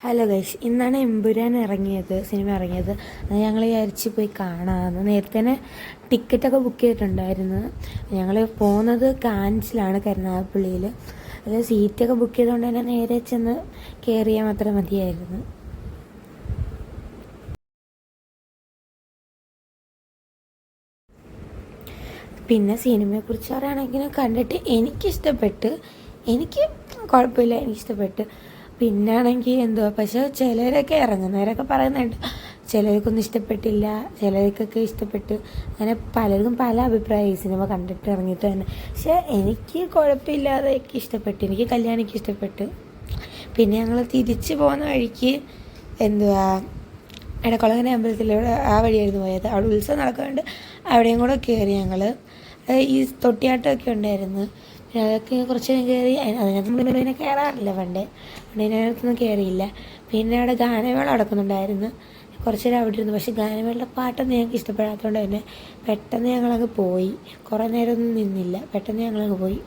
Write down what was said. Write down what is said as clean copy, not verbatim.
Hello guys, ഇന്നാണ് Empuraan cinema ഇറങ്ങിയത്. അത് ഞങ്ങൾ വിചാരിച്ച് പോയി കാണാമെന്ന്. നേരത്തെ തന്നെ ടിക്കറ്റൊക്കെ ബുക്ക് ചെയ്തിട്ടുണ്ടായിരുന്നു. ഞങ്ങൾ പോകുന്നത് കാഞ്ചിലാണ്, കരുനാഗപ്പള്ളിയിൽ. അതിൽ സീറ്റൊക്കെ ബുക്ക് ചെയ്തുകൊണ്ട് തന്നെ നേരെ ചെന്ന് കയറിയാൽ മാത്രം മതിയായിരുന്നു. പിന്നെ സിനിമയെക്കുറിച്ച് പറയുകയാണെങ്കിൽ കണ്ടിട്ട് എനിക്ക് കുഴപ്പമില്ല, എനിക്കിഷ്ടപ്പെട്ട്. പിന്നാണെങ്കിൽ എന്തുവാ, പക്ഷേ ചിലരൊക്കെ ഇറങ്ങുന്നവരൊക്കെ പറയുന്നുണ്ട് ചിലർക്കൊന്നും ഇഷ്ടപ്പെട്ടില്ല, ചിലർക്കൊക്കെ ഇഷ്ടപ്പെട്ട്. അങ്ങനെ പലർക്കും പല അഭിപ്രായം ഈ സിനിമ കണ്ടിട്ട് ഇറങ്ങിയിട്ട് തന്നെ. പക്ഷേ എനിക്ക് കുഴപ്പമില്ലാതെ എനിക്ക് ഇഷ്ടപ്പെട്ടു, എനിക്ക് കല്യാണിക്ക് ഇഷ്ടപ്പെട്ടു. പിന്നെ ഞങ്ങൾ തിരിച്ച് പോകുന്ന വഴിക്ക് എന്തുവാ എടക്കുളങ്ങര അമ്പലത്തിലൂടെ ആ വഴിയായിരുന്നു പോയത്. അവിടെ ഉത്സവം നടക്കുന്നുണ്ട്, അവിടെയും കൂടെ കയറി ഞങ്ങൾ. ഈ തൊട്ടിയാട്ടമൊക്കെ ഉണ്ടായിരുന്നു. പിന്നെ അതൊക്കെ കുറച്ച് നേരം കയറി. അതിനകത്ത് പിന്നെ കയറാറില്ല പണ്ട് അതിനകത്തൊന്നും കയറിയില്ല. പിന്നെ അവിടെ ഗാനമേള നടക്കുന്നുണ്ടായിരുന്നു. കുറച്ച് നേരം അവിടെ ഇരുന്നു. പക്ഷേ ഗാനമേളയുടെ പാട്ടൊന്നും ഞങ്ങൾക്ക് ഇഷ്ടപ്പെടാത്തതുകൊണ്ട് തന്നെ പെട്ടെന്ന് ഞങ്ങളങ്ങ് പോയി. കുറേ നേരമൊന്നും നിന്നില്ല, പെട്ടെന്ന് ഞങ്ങളങ്ങ് പോയി.